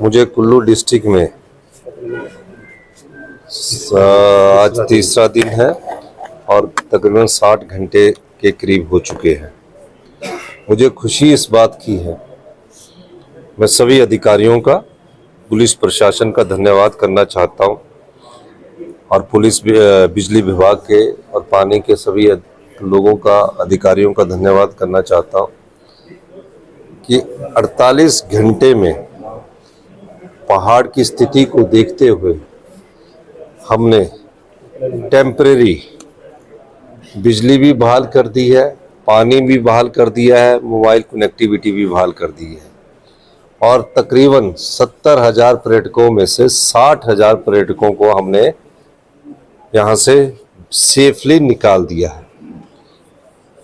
मुझे कुल्लू डिस्ट्रिक्ट में आज तीसरा दिन है और तकरीबन 60 घंटे के करीब हो चुके हैं। मुझे खुशी इस बात की है, मैं सभी अधिकारियों का, पुलिस प्रशासन का धन्यवाद करना चाहता हूं और पुलिस बिजली विभाग के और पानी के सभी लोगों का, अधिकारियों का धन्यवाद करना चाहता हूं कि 48 घंटे में पहाड़ की स्थिति को देखते हुए हमने टेम्परेरी बिजली भी बहाल कर दी है, पानी भी बहाल कर दिया है, मोबाइल कनेक्टिविटी भी बहाल कर दी है और तकरीबन 70,000 पर्यटकों में से 60,000 पर्यटकों को हमने यहाँ से सेफली निकाल दिया है।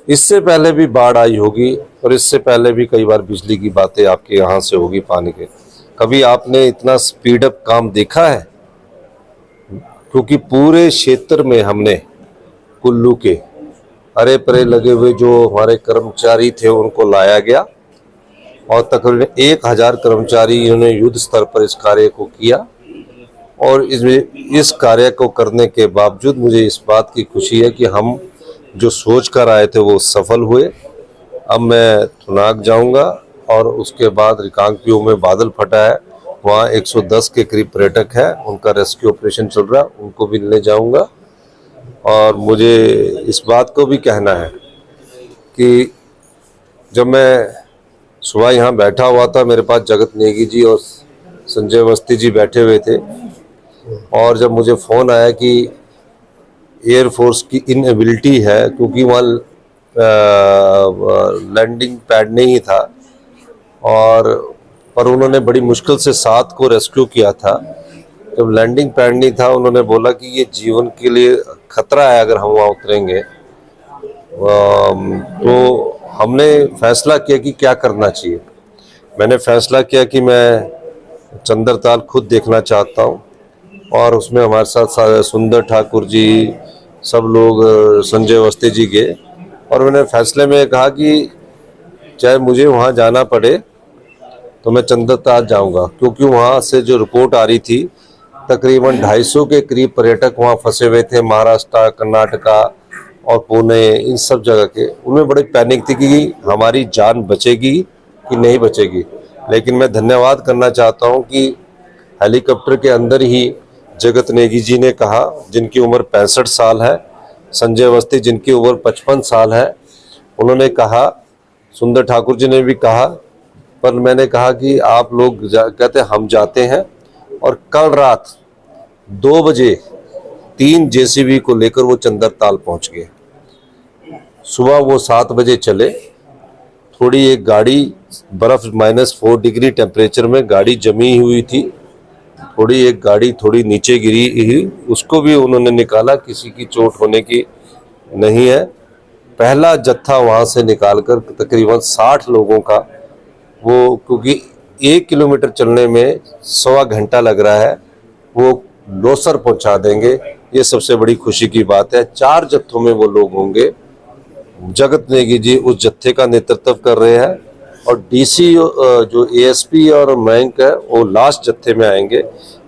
इससे पहले भी बाढ़ आई होगी और इससे पहले भी कई बार बिजली की बातें आपके यहाँ से होगी, पानी के। कभी आपने इतना स्पीड अप काम देखा है? क्योंकि पूरे क्षेत्र में हमने कुल्लू के अरे परे लगे हुए जो हमारे कर्मचारी थे उनको लाया गया और तकरीबन 1000 कर्मचारी इन्होंने युद्ध स्तर पर इस कार्य को किया और इस कार्य को करने के बावजूद मुझे इस बात की खुशी है कि हम जो सोच कर आए थे वो सफल हुए। अब मैं थुनाग जाऊंगा और उसके बाद रिकांगपिओ में बादल फटा है, वहाँ 110 के करीब पर्यटक है, उनका रेस्क्यू ऑपरेशन चल रहा है, उनको भी लेने जाऊंगा। और मुझे इस बात को भी कहना है कि जब मैं सुबह यहाँ बैठा हुआ था, मेरे पास जगत नेगी जी और संजय अवस्थी जी बैठे हुए थे और जब मुझे फ़ोन आया कि एयरफोर्स की इनएबिलिटी है क्योंकि वहाँ लैंडिंग पैड नहीं था और पर उन्होंने बड़ी मुश्किल से 7 को रेस्क्यू किया था। जब लैंडिंग पैड नहीं था उन्होंने बोला कि ये जीवन के लिए खतरा है अगर हम वहाँ उतरेंगे। तो हमने फैसला किया कि क्या करना चाहिए। मैंने फैसला किया कि मैं चंद्रताल खुद देखना चाहता हूँ और उसमें हमारे साथ सुंदर ठाकुर जी, सब लोग, संजय अवस्थी जी गए और मैंने फैसले में कहा कि चाहे मुझे वहाँ जाना पड़े तो मैं चंद्रताल जाऊँगा, क्योंकि वहाँ से जो रिपोर्ट आ रही थी तकरीबन 250 के करीब पर्यटक वहाँ फंसे हुए थे, महाराष्ट्र, कर्नाटका और पुणे, इन सब जगह के। उनमें बड़ी पैनिक थी कि हमारी जान बचेगी कि नहीं बचेगी। लेकिन मैं धन्यवाद करना चाहता हूँ कि हेलीकॉप्टर के अंदर ही जगत नेगी जी ने कहा, जिनकी उम्र 65 साल है, संजय अवस्थी जिनकी उम्र 55 साल है, उन्होंने कहा, सुंदर ठाकुर जी ने भी कहा, पर मैंने कहा कि आप लोग कहते हम जाते हैं। और कल रात 2 बजे 3 जेसीबी को लेकर वो चंद्रताल पहुंच गए। सुबह वो 7 बजे चले। थोड़ी एक गाड़ी बर्फ -4 डिग्री टेम्परेचर में गाड़ी जमी हुई थी, थोड़ी एक गाड़ी थोड़ी नीचे गिरी ही, उसको भी उन्होंने निकाला, किसी की चोट होने की नहीं है। पहला जत्था वहाँ से निकालकर तकरीबन 60 लोगों का, वो क्योंकि 1 किलोमीटर चलने में 1.25 घंटा लग रहा है, वो लोसर पहुँचा देंगे। ये सबसे बड़ी खुशी की बात है। 4 जत्थों में वो लोग होंगे। जगत नेगी जी उस जत्थे का नेतृत्व कर रहे हैं और डीसी जो एएसपी और मयंक है वो लास्ट जत्थे में आएंगे।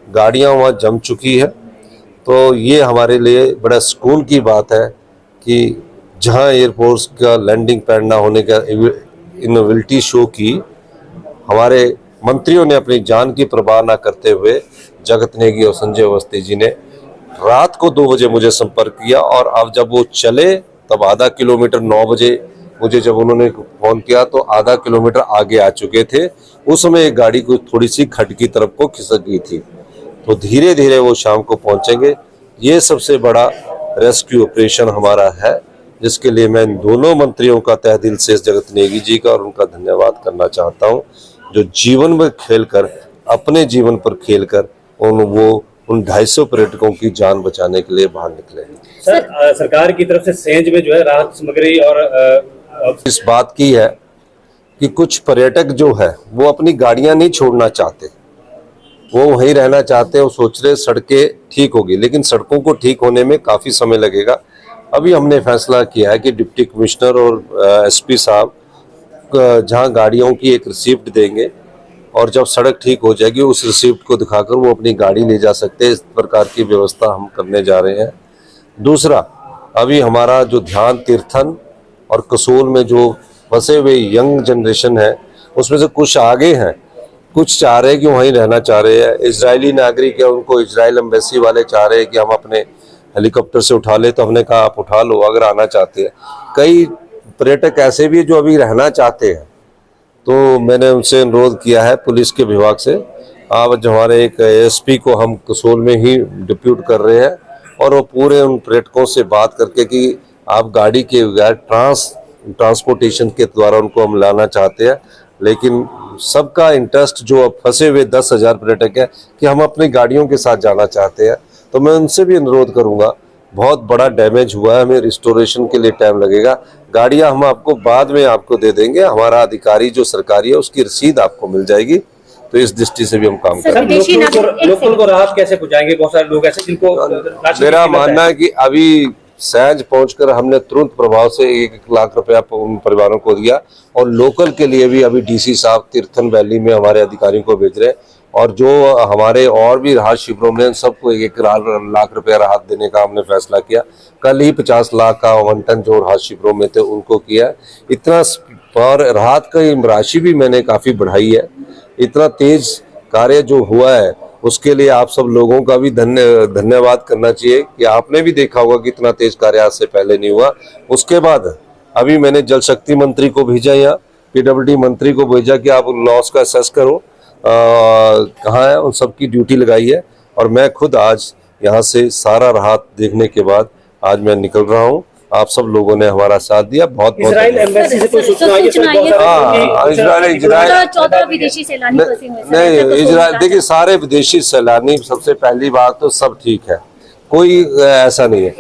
गाड़ियां वहाँ जम चुकी है, तो ये हमारे लिए बड़ा सुकून की बात है कि जहां एयरफोर्स का लैंडिंग पैड ना होने का इनोवेबिलिटी शो की, हमारे मंत्रियों ने अपनी जान की परवाह ना करते हुए जगत नेगी और संजय अवस्थी जी ने रात को 2 बजे मुझे संपर्क किया और अब जब वो चले तब आधा किलोमीटर 9 बजे मुझे जब उन्होंने फोन किया तो आधा किलोमीटर आगे आ चुके थे। उस समय एक गाड़ी को थोड़ी सी खड्ड की तरफ को खिसक गई थी, तो धीरे धीरे वो शाम को पहुंचेंगे। ये सबसे बड़ा रेस्क्यू ऑपरेशन हमारा है, जिसके लिए मैं दोनों मंत्रियों का तहे दिल से, जगत नेगी जी का और उनका धन्यवाद करना चाहता हूँ, जो जीवन में खेलकर, अपने जीवन पर खेलकर उन 250 पर्यटकों की जान बचाने के लिए बाहर निकले हैं। सर, सरकार की तरफ से सेंध में जो है राहत सामग्री और इस बात की है कि कुछ पर्यटक जो है वो अपनी गाड़ियां नहीं छोड़ना चाहते, वो वहीं रहना चाहते हैं। वो सोच रहे सड़कें ठीक होगी, लेकिन सड़कों को ठीक होने में काफ़ी समय लगेगा। अभी हमने फैसला किया है कि डिप्टी कमिश्नर और एसपी साहब जहां गाड़ियों की एक रिसिप्ट देंगे और जब सड़क ठीक हो जाएगी उस रिसिप्ट को दिखाकर वो अपनी गाड़ी ले जा सकते हैं। इस प्रकार की व्यवस्था हम करने जा रहे हैं। दूसरा, अभी हमारा जो ध्यान तीर्थन और कसोल में जो बसे हुए यंग जनरेशन है उसमें से कुछ आगे हैं, कुछ चाह रहे हैं कि वहीं रहना चाह रहे हैं। इजरायली नागरिक है, उनको इजराइल एम्बेसी वाले चाह रहे हैं कि हम अपने हेलीकॉप्टर से उठा ले, तो हमने कहा आप उठा लो अगर आना चाहते हैं। कई पर्यटक ऐसे भी जो अभी रहना चाहते हैं, तो मैंने उनसे अनुरोध किया है पुलिस के विभाग से, आज हमारे एक एसपी को हम कसोल में ही डिप्यूट कर रहे हैं और वो पूरे उन पर्यटकों से बात करके कि आप गाड़ी के बगैर ट्रांसपोर्टेशन के द्वारा उनको हम लाना चाहते हैं, लेकिन सबका इंटरेस्ट जो अब फंसे हुए 10,000 पर्यटक है कि हम अपनी गाड़ियों के साथ जाना चाहते हैं। तो मैं उनसे भी अनुरोध करूंगा, बहुत बड़ा डैमेज हुआ है, हमें रिस्टोरेशन के लिए टाइम लगेगा, गाड़ियां हम आपको बाद में आपको दे देंगे, हमारा अधिकारी जो सरकारी है उसकी रसीद आपको मिल जाएगी। तो इस दृष्टि से भी हम काम कर रहे हैं। लोकल को राहत कैसे पहुंचाएंगे? बहुत सारे लोग ऐसे जिनको मेरा मानना है कि अभी सैज पहुंचकर हमने तुरंत प्रभाव से 1 लाख रुपया उन परिवारों को दिया और लोकल के लिए भी अभी डीसी साहब तीर्थन वैली में हमारे अधिकारियों को भेज रहे हैं और जो हमारे और भी राहत शिविरों में सबको 1 लाख रुपया राहत देने का हमने फैसला किया। कल ही 50 लाख का आवंटन जो राहत शिविरों में थे उनको किया। इतना और राहत की राशि भी मैंने काफी बढ़ाई है। इतना तेज कार्य जो हुआ है उसके लिए आप सब लोगों का भी धन्यवाद करना चाहिए कि आपने भी देखा होगा कि इतना तेज कार्य आज से पहले नहीं हुआ। उसके बाद अभी मैंने जल शक्ति मंत्री को भेजा, यहाँ पीडब्ल्यूडी मंत्री को भेजा कि आप लॉस का असेस करो कहाँ है, उन सबकी ड्यूटी लगाई है और मैं खुद आज यहाँ से सारा राहत देखने के बाद आज मैं निकल रहा हूँ। आप सब लोगों ने हमारा साथ दिया, बहुत बहुत इजराइल एम्बेसी से कोई सूचना आई है? इजराइल 14 विदेशी सैलानी फंसे हुए हैं। नहीं, इजराइल देखिए सारे विदेशी सैलानी, सबसे पहली बात तो सब ठीक है, कोई ऐसा नहीं है।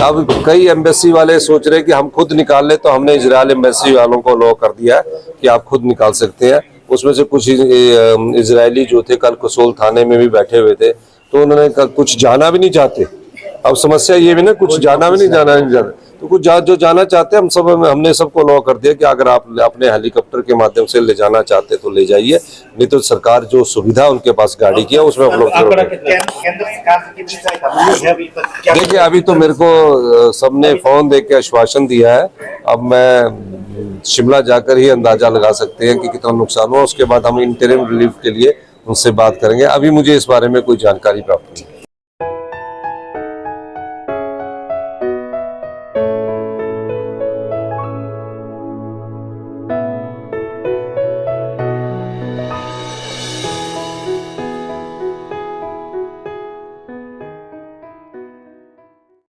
अब कई एम्बेसी वाले सोच रहे हैं कि हम खुद निकाल ले, तो हमने इजराइल एम्बेसी वालों को लॉ कर दिया है कि आप खुद निकाल सकते हैं। उसमें से कुछ इजरायली जो थे कल कसोल थाने में भी बैठे हुए थे, तो उन्होंने कुछ जाना भी नहीं चाहते। अब समस्या ये भी ना, कुछ जाना भी नहीं चाहते, तो कुछ जो जाना चाहते हैं हमने सबको लॉ कर दिया कि अगर आप अपने हेलीकॉप्टर के माध्यम से ले जाना चाहते तो ले जाइए, नहीं तो सरकार जो सुविधा उनके पास गाड़ी की है उसमें हम लोग देखिए। अभी तो मेरे को सबने फोन दे के आश्वासन दिया है, अब मैं शिमला जाकर ही अंदाजा लगा सकते हैं कि कितना नुकसान हुआ। उसके बाद हम इंटरिम रिलीफ के लिए उनसे बात करेंगे। अभी मुझे इस बारे में कोई जानकारी प्राप्त नहीं।